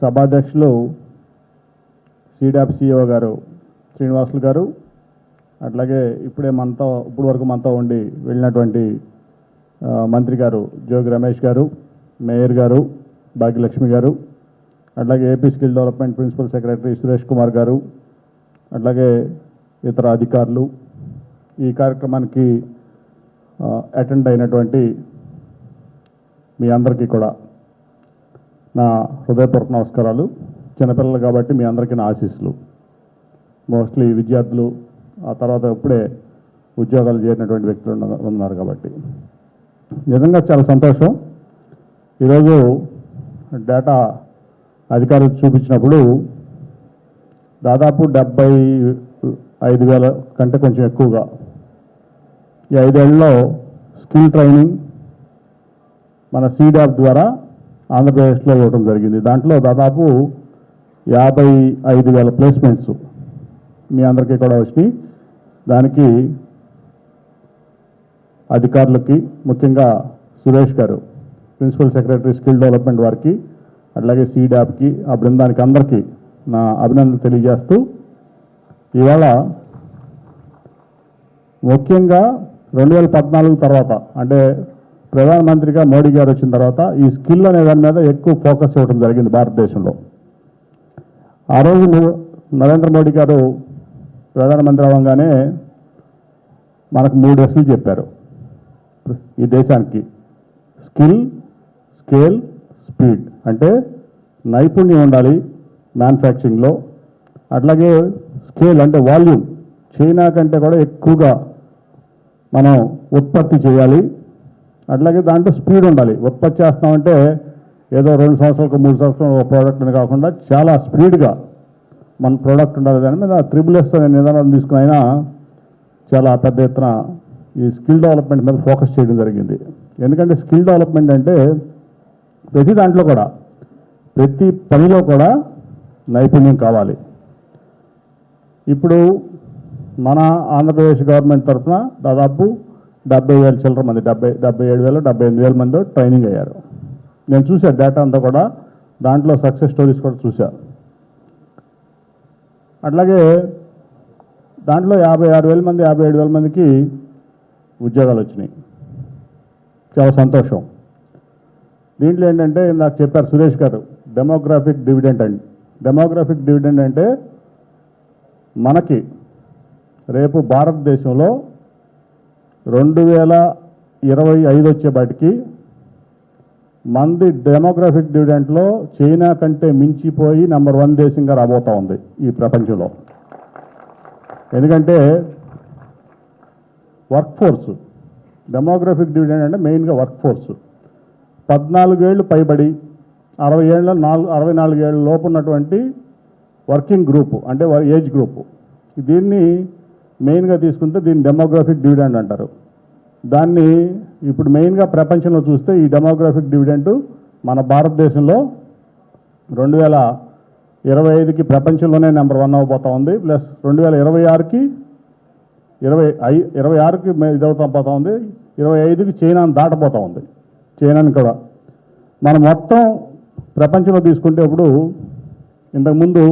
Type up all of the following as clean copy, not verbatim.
సభాధ్యక్షులు సీడాప్ సిఇఓ గారు శ్రీనివాసులు గారు, అట్లాగే ఇప్పుడు వరకు మనతో ఉండి వెళ్ళినటువంటి మంత్రి గారు జోగి రమేష్ గారు, మేయర్ గారు భాగ్యలక్ష్మి గారు, అట్లాగే AP skill development principal secretary Suresh Kumar garu, అట్లాగే ఇతర అధికారులు, ఈ కార్యక్రమానికి అటెండ్ అయినటువంటి మీ అందరికీ కూడా నా హృదయపూర్వక నమస్కారాలు. చిన్నపిల్లలు కాబట్టి మీ అందరికీ నా ఆశీస్సులు. మోస్ట్లీ విద్యార్థులు, ఆ తర్వాత ఇప్పుడే ఉద్యోగాలు చేరినటువంటి వ్యక్తులు ఉన్నారు కాబట్టి నిజంగా చాలా సంతోషం. ఈరోజు డేటా అధికారులు చూపించినప్పుడు దాదాపు 75,000 కంటే కొంచెం ఎక్కువగా ఈ 5 ఏళ్లలో స్కిల్ ట్రైనింగ్ మన సీడాప్ ద్వారా ఆంధ్రప్రదేశ్లో ఇవ్వడం జరిగింది. దాంట్లో దాదాపు 55,000 ప్లేస్మెంట్స్ మీ అందరికీ కూడా వచ్చినాయి. దానికి అధికారులకి, ముఖ్యంగా సురేష్ గారు ప్రిన్సిపల్ సెక్రటరీ స్కిల్ డెవలప్మెంట్ వారికి, అట్లాగే సీడాప్కి, ఆ బృందానికి అందరికీ నా అభినందనలు తెలియజేస్తూ, ఇవాళ ముఖ్యంగా 2014 తర్వాత అంటే ప్రధానమంత్రిగా మోడీ గారు వచ్చిన తర్వాత ఈ స్కిల్ అనే దాని మీద ఎక్కువ ఫోకస్ ఇవ్వడం జరిగింది భారతదేశంలో. ఆ రోజు నరేంద్ర మోడీ గారు ప్రధానమంత్రి అవ్వగానే మనకు 3 Sలు చెప్పారు ఈ దేశానికి: స్కిల్, స్కేల్, స్పీడ్. అంటే నైపుణ్యం ఉండాలి మ్యానుఫ్యాక్చరింగ్లో, అట్లాగే స్కేల్ అంటే వాల్యూమ్, చైనా కంటే కూడా ఎక్కువగా మనం ఉత్పత్తి చేయాలి, అట్లాగే దాంట్లో స్పీడ్ ఉండాలి. ఉత్పత్తి చేస్తామంటే ఏదో 2 సంవత్సరాలకు 3 సంవత్సరాలు ప్రోడక్ట్ అని కాకుండా చాలా స్పీడ్గా మన ప్రోడక్ట్ ఉండాలి. దాని మీద SSS అనే నిదానం తీసుకుని అయినా చాలా పెద్ద ఎత్తున ఈ స్కిల్ డెవలప్మెంట్ మీద ఫోకస్ చేయడం జరిగింది. ఎందుకంటే స్కిల్ డెవలప్మెంట్ అంటే ప్రతి దాంట్లో కూడా, ప్రతి పనిలో కూడా నైపుణ్యం కావాలి. ఇప్పుడు మన ఆంధ్రప్రదేశ్ గవర్నమెంట్ తరఫున దాదాపు 70,000 చిల్లర మంది, 77,000 78,000 మంది ట్రైనింగ్ అయ్యారు. నేను చూసా డేటా అంతా కూడా, దాంట్లో సక్సెస్ స్టోరీస్ కూడా చూసా. అట్లాగే దాంట్లో 56,000 మంది 57,000 మందికి ఉద్యోగాలు వచ్చినాయి. చాలా సంతోషం. దీంట్లో ఏంటంటే నాకు చెప్పారు సురేష్ గారు, డెమోగ్రాఫిక్ డివిడెండ్ అండి. డెమోగ్రాఫిక్ డివిడెండ్ అంటే మనకి రేపు భారతదేశంలో 2025 వచ్చేపాటికి మంది డెమోగ్రాఫిక్ డివిడెంట్లో చైనా కంటే మించిపోయి నెంబర్ 1 దేశంగా రాబోతా ఉంది ఈ ప్రపంచంలో. ఎందుకంటే వర్క్ ఫోర్స్, డెమోగ్రాఫిక్ డివిడెండ్ అంటే మెయిన్గా వర్క్ ఫోర్స్. 14 ఏళ్ళు పైబడి 64 ఏళ్ళ లోపు ఉన్నటువంటి వర్కింగ్ గ్రూపు, అంటే ఏజ్ గ్రూపు, దీన్ని మెయిన్గా తీసుకుంటే దీన్ని డెమోగ్రాఫిక్ డివిడెండ్ అంటారు. దాన్ని ఇప్పుడు మెయిన్గా ప్రపంచంలో చూస్తే ఈ డెమోగ్రాఫిక్ డివిడెండ్ మన భారతదేశంలో 2025కి ప్రపంచంలోనే నెంబర్ 1 అవ్వబోతా ఉంది. ప్లస్ 2026కి 26కి ఇదవుతా పోతా ఉంది. 25కి చైనాను దాటపోతా ఉంది. చైనాని కూడా మనం మొత్తం ప్రపంచంలో తీసుకుంటే ఇప్పుడు ఇంతకుముందు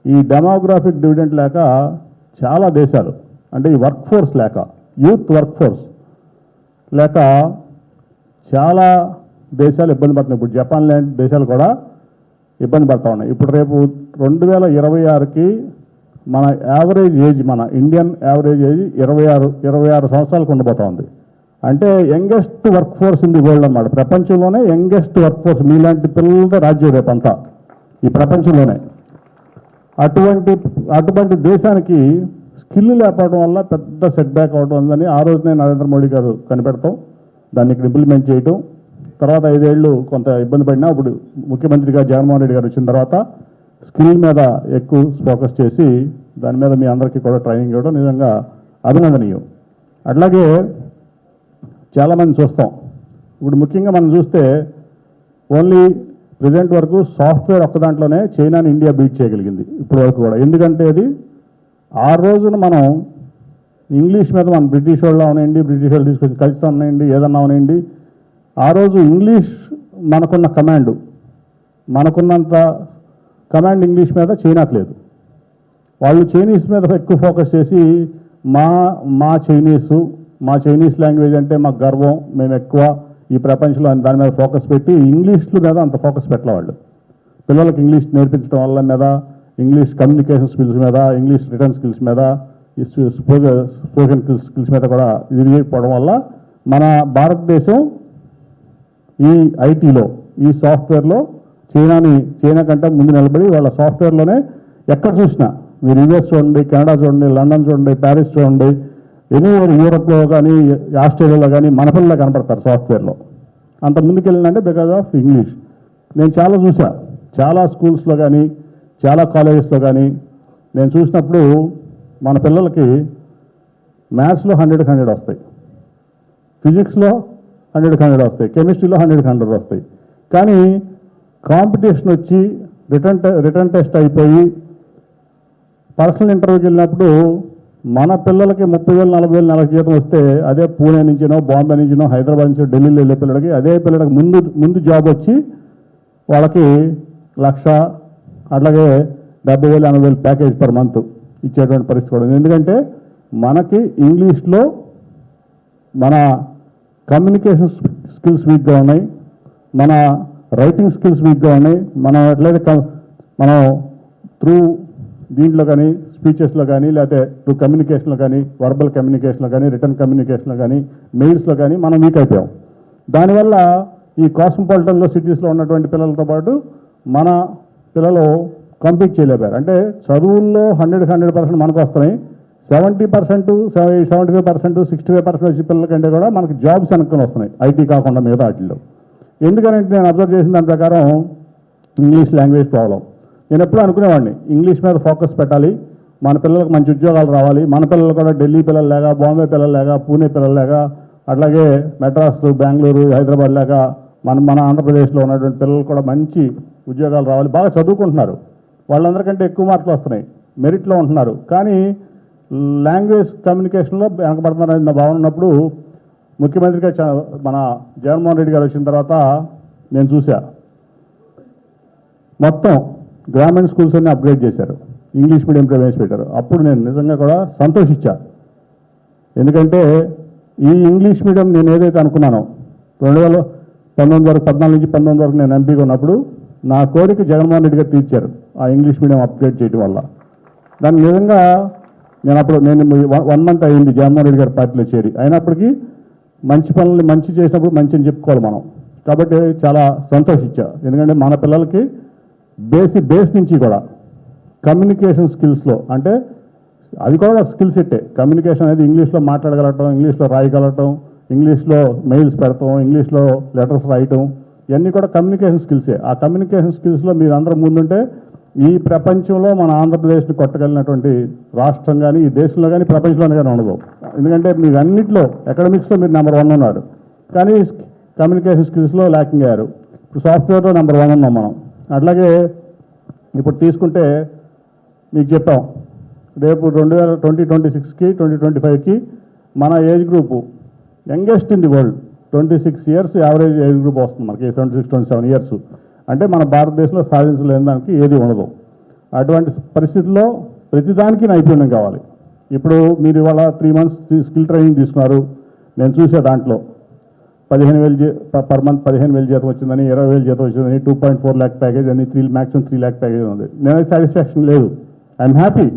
ఈ డెమోగ్రాఫిక్ డివిడెంట్ లేక చాలా దేశాలు, అంటే ఈ వర్క్ ఫోర్స్ లేక, యూత్ వర్క్ ఫోర్స్ లేక చాలా దేశాలు ఇబ్బంది పడుతున్నాయి. ఇప్పుడు జపాన్ లాంటి దేశాలు కూడా ఇబ్బంది పడతా ఉన్నాయి. ఇప్పుడు రేపు 2026కి మన యావరేజ్ ఏజ్, మన ఇండియన్ యావరేజ్ ఏజ్ 26 సంవత్సరాలకు ఉండబోతా ఉంది. అంటే youngest work force in the world అన్నమాట. ప్రపంచంలోనే యంగెస్ట్ వర్క్ ఫోర్స్, మీలాంటి పిల్లలతో రాజ్యం రేపంతా ఈ ప్రపంచంలోనే. అటువంటి దేశానికి స్కిల్ లేకపోవడం వల్ల పెద్ద సెట్ బ్యాక్ అవడం ఉందని ఆ రోజునే నరేంద్ర మోడీ గారు కనిపెడతాం, దాన్ని ఇక్కడ ఇంప్లిమెంట్ చేయటం. తర్వాత 5 ఏళ్ళు కొంత ఇబ్బంది పడినా ఇప్పుడు ముఖ్యమంత్రిగా జగన్మోహన్ రెడ్డి గారు వచ్చిన తర్వాత స్కిల్ మీద ఎక్కువ ఫోకస్ చేసి దాని మీద మీ అందరికీ కూడా ట్రైనింగ్ ఇవ్వడం నిజంగా అభినందనీయం. అట్లాగే చాలామంది చూస్తాం, ఇప్పుడు ముఖ్యంగా మనం చూస్తే ఓన్లీ ప్రజెంట్ వరకు సాఫ్ట్వేర్ ఒక్క దాంట్లోనే చైనాని ఇండియా బీట్ చేయగలిగింది ఇప్పటి వరకు కూడా. ఎందుకంటే అది ఆ రోజున మనం ఇంగ్లీష్ మీద మనం బ్రిటిష్ వాళ్ళు అవనండి, బ్రిటిష్ వాళ్ళు తీసుకొచ్చి కలుస్తా ఉన్నాయండి, ఏదన్నా అవనండి, ఆ రోజు ఇంగ్లీష్ మనకున్న కమాండు, మనకున్నంత కమాండ్ ఇంగ్లీష్ మీద చైనాకు లేదు. వాళ్ళు చైనీస్ మీద ఎక్కువ ఫోకస్ చేసి మా చైనీస్ లాంగ్వేజ్ అంటే మాకు గర్వం, మేము ఎక్కువ ఈ ప్రపంచంలో దాని మీద ఫోకస్ పెట్టి ఇంగ్లీష్ల మీద అంత ఫోకస్ పెట్టలే వాళ్ళు. పిల్లలకి ఇంగ్లీష్ నేర్పించడం వల్ల మీద, ఇంగ్లీష్ కమ్యూనికేషన్ స్కిల్స్ మీద, ఇంగ్లీష్ రిటర్న్ స్కిల్స్ మీద, స్పోకెన్ స్కిల్స్ మీద కూడా ఇది చేయకపోవడం వల్ల మన భారతదేశం ఈ ఐటీలో, ఈ సాఫ్ట్వేర్లో చైనా కంటే ముందు నిలబడి వాళ్ళ సాఫ్ట్వేర్లోనే ఎక్కడ చూసినా, మీరు యూఎస్ చూడండి, కెనడా చూడండి, లండన్ చూడండి, ప్యారిస్ చూడండి, ఎనీవేర్ యూరోప్లో కానీ ఆస్ట్రేలియాలో కానీ మన పిల్లలు కనపడతారు సాఫ్ట్వేర్లో. అంత ముందుకెళ్ళిందంటే బికాజ్ ఆఫ్ ఇంగ్లీష్. నేను చాలా చూసా, చాలా స్కూల్స్లో కానీ చాలా కాలేజెస్లో కానీ నేను చూసినప్పుడు మన పిల్లలకి మ్యాథ్స్లో 100కి 100 వస్తాయి, ఫిజిక్స్లో 100కి 100 వస్తాయి, కెమిస్ట్రీలో 100కి 100 వస్తాయి. కానీ కాంపిటీషన్ వచ్చి రిటర్న్ టెస్ట్ అయిపోయి పర్సనల్ ఇంటర్వ్యూకి వెళ్ళినప్పుడు మన పిల్లలకి 30,000 40,000 నెలకు జీతం వస్తే అదే పూణే నుంచినో, బాంబే నుంచినో, హైదరాబాద్ నుంచో, ఢిల్లీలో వెళ్ళే పిల్లలకి అదే పిల్లలకి ముందు జాబ్ వచ్చి వాళ్ళకి 1,00,000 అట్లాగే 70,000 80,000 ప్యాకేజ్ పర్ మంత్ ఇచ్చేటువంటి పరిస్థితి కూడా ఉంది. ఎందుకంటే మనకి ఇంగ్లీష్లో మన కమ్యూనికేషన్ స్కిల్స్ వీక్గా ఉన్నాయి, మన రైటింగ్ స్కిల్స్ వీక్గా ఉన్నాయి. మనం ఎట్లయితే మనం త్రూ దీంట్లో కానీ స్పీచెస్లో కానీ, లేకపోతే త్రూ కమ్యూనికేషన్లో కానీ, వర్బల్ కమ్యూనికేషన్లో కానీ, రిటర్న్ కమ్యూనికేషన్లో కానీ, మెయిల్స్లో కానీ మనం వీక్ అయిపోయాం. దానివల్ల ఈ కాస్మోపాలిటన్లో సిటీస్లో ఉన్నటువంటి పిల్లలతో పాటు మన పిల్లలు కంపీట్ చేయలేపారు. అంటే చదువుల్లో 100కి 100% మనకు వస్తున్నాయి, 70%, 75%, 65% వచ్చే పిల్లల కంటే కూడా మనకు జాబ్స్ వెనక్కి వస్తున్నాయి, ఐటీ కాకుండా మిగతా వాటిల్లో. ఎందుకంటే నేను అబ్జర్వ్ చేసిన దాని ప్రకారం ఇంగ్లీష్ లాంగ్వేజ్ ప్రాబ్లం. నేను ఎప్పుడూ అనుకునేవాడిని ఇంగ్లీష్ మీద ఫోకస్ పెట్టాలి, మన పిల్లలకు మంచి ఉద్యోగాలు రావాలి, మన పిల్లలు కూడా ఢిల్లీ పిల్లలు లేక, బాంబే పిల్లలు లేక, పూణే పిల్లలు లేక, అట్లాగే మెడ్రాస్, బెంగళూరు, హైదరాబాద్ లేక మన ఆంధ్రప్రదేశ్లో ఉన్నటువంటి పిల్లలు కూడా మంచి ఉద్యోగాలు రావాలి, బాగా చదువుకుంటున్నారు, వాళ్ళందరికంటే ఎక్కువ మార్కులు వస్తున్నాయి, మెరిట్లో ఉంటున్నారు. కానీ లాంగ్వేజ్ కమ్యూనికేషన్లో వెనకబడుతున్నారని నా భావన ఉన్నప్పుడు ముఖ్యమంత్రిగా మన జగన్మోహన్ రెడ్డి గారు వచ్చిన తర్వాత నేను చూసా, మొత్తం గ్రామీణ స్కూల్స్ అన్ని అప్గ్రేడ్ చేశారు, ఇంగ్లీష్ మీడియం ప్రవేశపెట్టారు. అప్పుడు నేను నిజంగా కూడా సంతోషించా. ఎందుకంటే ఈ ఇంగ్లీష్ మీడియం నేను ఏదైతే అనుకున్నానో 2019 వరకు, 14 నుంచి 19 వరకు నేను ఎంపీగా ఉన్నప్పుడు నా కోరిక జగన్మోహన్ రెడ్డి గారు తీర్చారు, ఆ ఇంగ్లీష్ మీడియం అప్గ్రేడ్ చేయడం వల్ల. దాన్ని నిజంగా నేను 1 మంత్ అయింది జగన్మోహన్ రెడ్డి గారి పార్టీలో చేరి, అయినప్పటికీ మంచి పనులు మంచి చేసినప్పుడు మంచి అని చెప్పుకోవాలి మనం. కాబట్టి చాలా సంతోషించా. ఎందుకంటే మన పిల్లలకి బేస్ నుంచి కూడా కమ్యూనికేషన్ స్కిల్స్లో, అంటే అది కూడా ఒక స్కిల్ సెట్టే, కమ్యూనికేషన్ అనేది ఇంగ్లీష్లో మాట్లాడగలగటం, ఇంగ్లీష్లో రాయగలగటం, ఇంగ్లీష్లో మెయిల్స్ పెడతాం, ఇంగ్లీష్లో లెటర్స్ రాయటం, ఇవన్నీ కూడా కమ్యూనికేషన్ స్కిల్సే. ఆ కమ్యూనికేషన్ స్కిల్స్లో మీరు అందరూ ముందుంటే ఈ ప్రపంచంలో మన ఆంధ్రప్రదేశ్ని కొట్టగలిగినటువంటి రాష్ట్రం కానీ, ఈ దేశంలో కానీ, ప్రపంచంలోనే కానీ ఉండదు. ఎందుకంటే మీరు అన్నింటిలో ఎకడమిక్స్లో మీరు నెంబర్ 1 ఉన్నారు, కానీ కమ్యూనికేషన్ స్కిల్స్లో ల్యాకింగ్ అయ్యారు. ఇప్పుడు సాఫ్ట్వేర్లో నెంబర్ 1 ఉన్నాం మనం. అట్లాగే ఇప్పుడు తీసుకుంటే మీకు చెప్పాం, రేపు 2026కి 2025కి మన age group youngest in the world 26 years average age group వస్తుంది మనకి, 26-27 years. అంటే మన భారతదేశంలో సాధించలేని దానికి ఏది ఉండదు. అటువంటి పరిస్థితుల్లో ప్రతిదానికి నైపుణ్యం కావాలి. ఇప్పుడు మీరు ఇవాళ 3 months స్కిల్ ట్రైనింగ్ తీసుకున్నారు, నేను చూసే దాంట్లో 15,000 పర్ మంత్ 15,000 జీతం వచ్చిందని, 20,000 జీతం వచ్చిందని, 2.4 lakh ప్యాకేజ్ అని, maximum 3 lakh ప్యాకేజ్ ఉంది. నేను సాటిస్ఫాక్షన్ లేదు, ఐఎమ్ హ్యాపీ,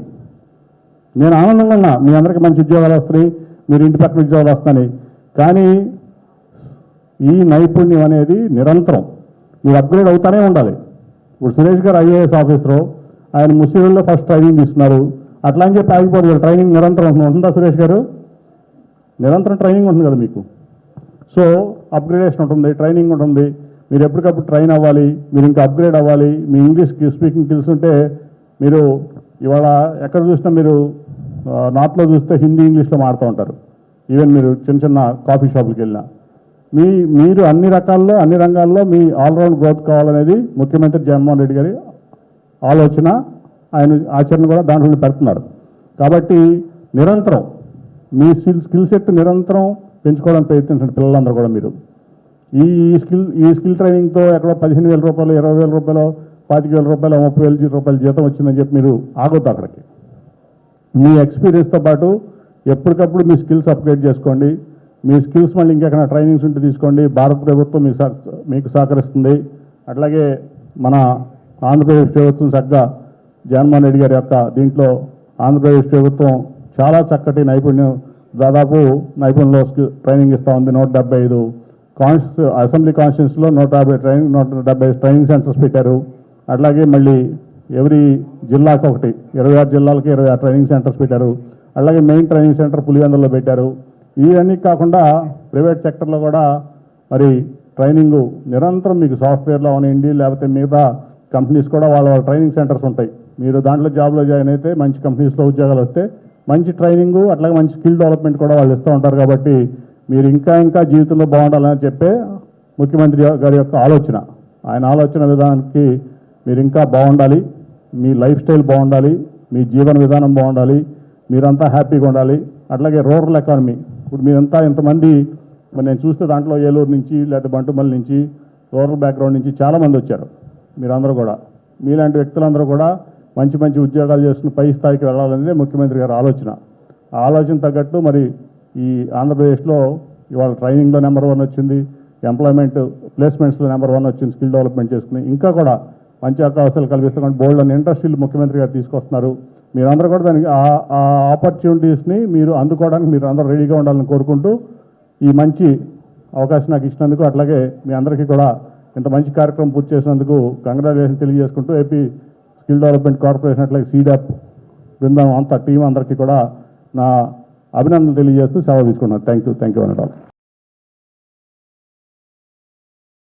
నేను ఆనందంగా ఉన్నా, మీ అందరికీ మంచి ఉద్యోగాలు వస్తాయి, మీరు ఇంటి పక్కన ఉద్యోగాలు వస్తాయి. కానీ ఈ నైపుణ్యం అనేది నిరంతరం మీరు అప్గ్రేడ్ అవుతానే ఉండాలి. ఇప్పుడు సురేష్ గారు IAS ఆఫీసరు, ఆయన ముస్లింలో ఫస్ట్ ట్రైనింగ్ తీసుకున్నారు, అట్లా అని చెప్పి ఆగిపోతుంది, ట్రైనింగ్ నిరంతరం ఉంటుందా సురేష్ గారు? నిరంతరం ట్రైనింగ్ ఉంటుంది కదా మీకు. సో అప్గ్రేడేషన్ ఉంటుంది, ట్రైనింగ్ ఉంటుంది, మీరు ఎప్పటికప్పుడు ట్రైన్ అవ్వాలి, మీరు ఇంకా అప్గ్రేడ్ అవ్వాలి. మీ ఇంగ్లీష్ స్పీకింగ్ స్కిల్స్ ఉంటే మీరు ఇవాళ ఎక్కడ చూసినా మీరు నార్త్లో చూస్తే హిందీ ఇంగ్లీష్లో మాడుతూ ఉంటారు. ఈవెన్ మీరు చిన్న కాఫీ షాపులకు వెళ్ళినా మీరు అన్ని రకాల్లో అన్ని రంగాల్లో మీ ఆల్రౌండ్ గ్రోత్ కావాలనేది ముఖ్యమంత్రి జగన్మోహన్ రెడ్డి గారి ఆలోచన, ఆయన ఆచరణ కూడా దాంట్లో పెడుతున్నారు. కాబట్టి నిరంతరం మీ స్కిల్ సెట్ నిరంతరం పెంచుకోవడానికి ప్రయత్నించండి పిల్లలందరూ కూడా. మీరు ఈ స్కిల్ ట్రైనింగ్తో ఎక్కడో 15,000 రూపాయలు 20,000 రూపాయలు ₹25,000 ₹30,000 జీతం వచ్చిందని చెప్పి మీరు ఆగొద్దు అక్కడికి. మీ ఎక్స్పీరియన్స్తో పాటు ఎప్పటికప్పుడు మీ స్కిల్స్ అప్గ్రేడ్ చేసుకోండి. మీ స్కిల్స్ మళ్ళీ ఇంకెక్కడ ట్రైనింగ్స్ ఉంటే తీసుకోండి. భారత ప్రభుత్వం మీకు సహకరిస్తుంది. అట్లాగే మన ఆంధ్రప్రదేశ్ ప్రభుత్వం చక్కగా జగన్మోహన్ రెడ్డి గారి యొక్క దీంట్లో ఆంధ్రప్రదేశ్ ప్రభుత్వం చాలా చక్కటి దాదాపు నైపుణ్యంలో ట్రైనింగ్ ఇస్తూ ఉంది. 175 అసెంబ్లీ కాన్స్టిట్యూన్సీలో 170 ట్రైనింగ్ సెంటర్స్ పెట్టారు. అట్లాగే మళ్ళీ ఎవరీ జిల్లాకు ఒకటి 26 జిల్లాలకి 26 ట్రైనింగ్ సెంటర్స్ పెట్టారు. అలాగే మెయిన్ ట్రైనింగ్ సెంటర్ పులివెందుల్లో పెట్టారు. ఇవన్నీ కాకుండా ప్రైవేట్ సెక్టర్లో కూడా మరి ట్రైనింగ్ నిరంతరం మీకు సాఫ్ట్వేర్లో అవనివ్వండి, లేకపోతే మిగతా కంపెనీస్ కూడా వాళ్ళ ట్రైనింగ్ సెంటర్స్ ఉంటాయి. మీరు దాంట్లో జాబ్లో జాయిన్ అయితే మంచి కంపెనీస్లో ఉద్యోగాలు వస్తే మంచి ట్రైనింగ్, అట్లాగే మంచి స్కిల్ డెవలప్మెంట్ కూడా వాళ్ళు ఇస్తూ ఉంటారు. కాబట్టి మీరు ఇంకా జీవితంలో బాగుండాలని చెప్పే ముఖ్యమంత్రి గారి యొక్క ఆలోచన, ఆయన ఆలోచన విధానానికి మీరు ఇంకా బాగుండాలి. మీ లైఫ్ స్టైల్ బాగుండాలి, మీ జీవన విధానం బాగుండాలి, మీరంతా హ్యాపీగా ఉండాలి. అట్లాగే రూరల్ ఎకానమీ, ఇప్పుడు మీరంతా ఇంతమంది మరి నేను చూస్తే దాంట్లో ఏలూరు నుంచి లేకపోతే బంటుమల్లి నుంచి రూరల్ బ్యాక్గ్రౌండ్ నుంచి చాలామంది వచ్చారు. మీరందరూ కూడా మీలాంటి వ్యక్తులందరూ కూడా మంచి మంచి ఉద్యోగాలు చేసుకుని పై స్థాయికి వెళ్ళాలనేదే ముఖ్యమంత్రి గారి ఆలోచన. ఆ ఆలోచన తగ్గట్టు మరి ఈ ఆంధ్రప్రదేశ్లో ఇవాళ ట్రైనింగ్లో నెంబర్ 1 వచ్చింది, ఎంప్లాయ్మెంట్ ప్లేస్మెంట్స్లో నెంబర్ 1 వచ్చింది. స్కిల్ డెవలప్మెంట్ చేసుకుని ఇంకా కూడా మంచి అవకాశాలు కల్పిస్తున్న బోల్డ్ అని ఇండస్ట్రీలు ముఖ్యమంత్రి గారు తీసుకొస్తున్నారు. మీరందరూ కూడా దానికి ఆ ఆపర్చునిటీస్ని మీరు అందుకోవడానికి మీరు అందరూ రెడీగా ఉండాలని కోరుకుంటూ ఈ మంచి అవకాశం నాకు ఇచ్చినందుకు, అట్లాగే మీ అందరికీ కూడా ఇంత మంచి కార్యక్రమం పూర్తి చేసినందుకు కంగ్రాచులేషన్ తెలియజేసుకుంటూ ఏపీ స్కిల్ డెవలప్మెంట్ కార్పొరేషన్ అట్లాగే సీడాప్ బృందం అంతా టీం అందరికీ కూడా నా అభినందనలు తెలియజేస్తూ సెలవు తీసుకున్నాను. థ్యాంక్ యూ అనడం.